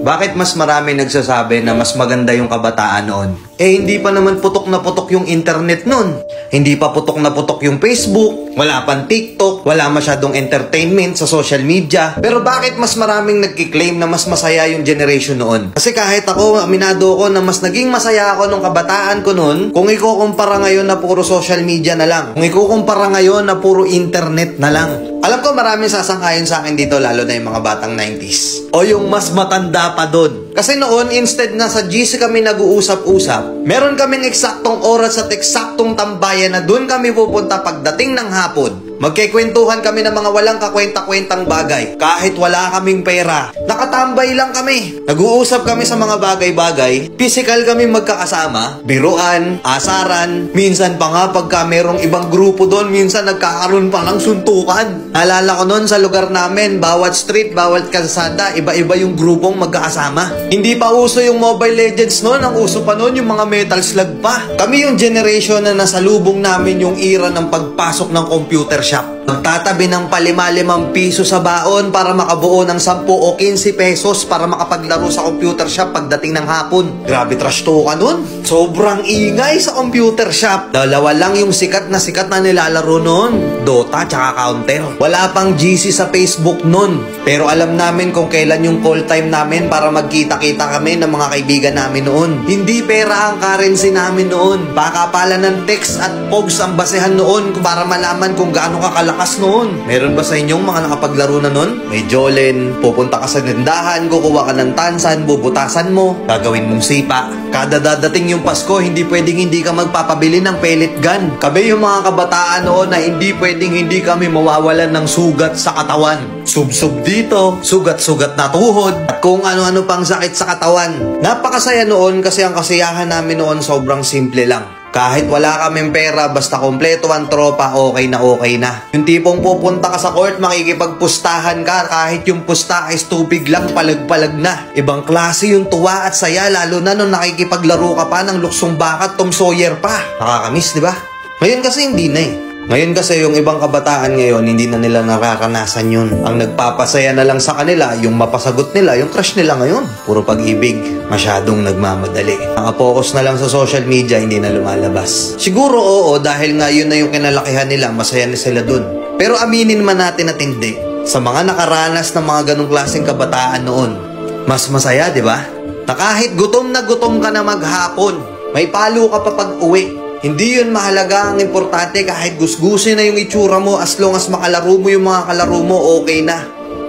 Bakit mas marami nagsasabi na mas maganda yung kabataan noon? Hindi pa naman putok na putok yung internet noon. Hindi pa putok na putok yung Facebook, wala pang TikTok, wala masyadong entertainment sa social media. Pero bakit mas maraming nagkiklaim na mas masaya yung generation noon? Kasi kahit ako, aminado ako na mas naging masaya ako nung kabataan ko noon kung ikukumpara ngayon na puro social media na lang. Kung ikukumpara ngayon na puro internet na lang. Alam ko maraming sasangkayon sa akin dito, lalo na yung mga batang 90s. O yung mas matanda pa doon. Kasi noon, instead na sa GC kami nag-uusap-usap, meron kaming eksaktong oras at eksaktong tambayan na doon kami pupunta pagdating ng hapon. Magkikwentuhan kami ng mga walang kakwenta-kwentang bagay. Kahit wala kaming pera, nakatambay lang kami. Nag-uusap kami sa mga bagay-bagay. Physical kami magkakasama, biruan, asaran. Minsan pa nga pagka merong ibang grupo doon, minsan nagkakaroon pa ng suntukan. Naalala ko noon sa lugar namin, bawat street, bawat kalsada, iba-iba yung grupong magkakasama. Hindi pa uso yung Mobile Legends noon. Ang uso pa noon yung mga Metal Slug pa. Kami yung generation na nasalubong namin yung era ng pagpasok ng computer shop. Magtatabi ng pa-5 piso sa baon para makabuo ng 10 o 15 pesos para makapaglaro sa computer shop pagdating ng hapon. Grabe trash to ka nun. Sobrang ingay sa computer shop. Dalawa lang yung sikat na nilalaro nun. Dota tsaka Counter. Wala pang GC sa Facebook nun. Pero alam namin kung kailan yung call time namin para magkita-kita kami ng mga kaibigan namin noon. Hindi pera ang currency namin noon. Baka pala ng text at pogs ang basehan noon para malaman kung gaano kakalakas noon. Meron ba sa inyong mga nakapaglaro na noon? May Jolen, pupunta ka sa tindahan, kukuha ka ng tansan, bubutasan mo, gagawin mong sipa. Kada dadating yung Pasko, hindi pwedeng hindi ka magpapabili ng pellet gun. Kami yung mga kabataan noon na hindi pwedeng hindi kami mawawalan ng sugat sa katawan. Sub-sub dito, sugat-sugat na tuhod, at kung ano-ano pang sakit sa katawan. Napakasaya noon kasi ang kasiyahan namin noon sobrang simple lang. Kahit wala kaming pera, basta kompleto ang tropa, okay na okay na. Yung tipong pupunta ka sa court, makikipagpustahan ka, kahit yung pusta ay tubig lang, palag-palag na. Ibang klase yung tuwa at saya, lalo na nung nakikipaglaro ka pa ng luksong baka, Tom Sawyer pa. Nakakamiss, di ba? Ngayon kasi hindi na eh. Ngayon kasi yung ibang kabataan ngayon, hindi na nila nakakanasan yun. Ang nagpapasaya na lang sa kanila, yung mapasagot nila, yung crush nila ngayon. Puro pag-ibig, masyadong nagmamadali. Nakapokus na lang sa social media, hindi na lumalabas. Siguro oo, dahil nga yun na yung kinalakihan nila, masaya na sila dun. Pero aminin man natin at hindi, sa mga nakaranas ng mga ganong klaseng kabataan noon, mas masaya, di ba? Na kahit gutom na gutom ka na maghapon, may palo ka pa pag-uwi. Hindi yun mahalaga, ang importante kahit gusgusin na yung itsura mo, as long as makalaro mo yung mga kalaro mo, okay na.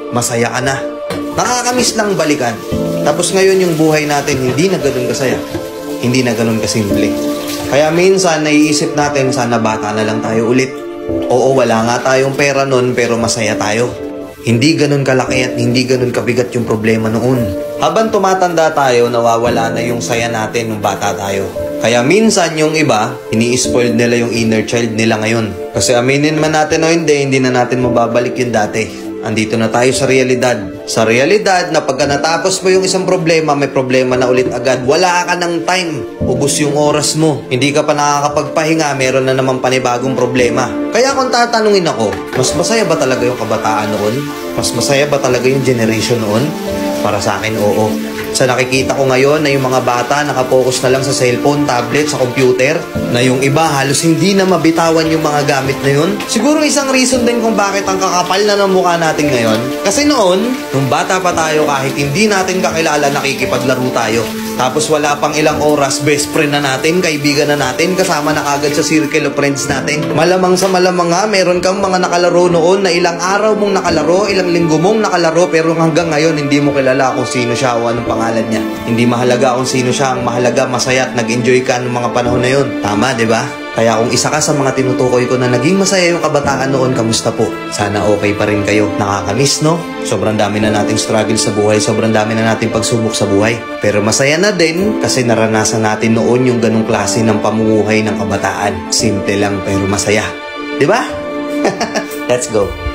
Masaya ka na. Nakakamiss lang balikan. Tapos ngayon yung buhay natin, hindi na ganun kasaya. Hindi na ganun kasimple. Kaya minsan naiisip natin, sana bata na lang tayo ulit. Oo, wala nga tayong pera nun, pero masaya tayo. Hindi ganun kalaki at hindi ganun kabigat yung problema noon. Habang tumatanda tayo, nawawala na yung saya natin nung bata tayo. Kaya minsan yung iba, ini-spoiled nila yung inner child nila ngayon. Kasi aminin man natin o hindi na natin mababalik yung dati. Andito na tayo sa realidad. Sa realidad na pagka natapos mo yung isang problema, may problema na ulit agad. Wala ka ng time. Ubus yung oras mo. Hindi ka pa nakakapagpahinga, meron na naman panibagong problema. Kaya kung tatanungin ako, mas masaya ba talaga yung kabataan noon? Mas masaya ba talaga yung generation noon? Para sa akin, oo. Sa nakikita ko ngayon na yung mga bata nakapokus na lang sa cellphone, tablet, sa computer, na yung iba halos hindi na mabitawan yung mga gamit na yun. Siguro isang reason din kung bakit ang kakapal na ng mukha natin ngayon. Kasi noon, nung bata pa tayo, kahit hindi natin kakilala, nakikipaglaro tayo. Tapos wala pang ilang oras, best friend na natin, kaibigan na natin, kasama na kagad sa circle of friends natin. Malamang sa malamang nga, meron kang mga nakalaro noon na ilang araw mong nakalaro, ilang linggo mong nakalaro, pero hanggang ngayon hindi mo kilala kung sino siya o anong pangalan niya. Hindi mahalaga kung sino siya, ang mahalaga masaya at nag-enjoy ka ng mga panahon na yun. Tama, di ba? Kaya kung isa ka sa mga tinutukoy ko na naging masaya yung kabataan noon, kamusta po? Sana okay pa rin kayo. Nakakamiss, no? Sobrang dami na nating struggle sa buhay, sobrang dami na nating pagsubok sa buhay. Pero masaya na din kasi naranasan natin noon yung ganong klase ng pamumuhay ng kabataan. Simple lang pero masaya. Di ba? Let's go.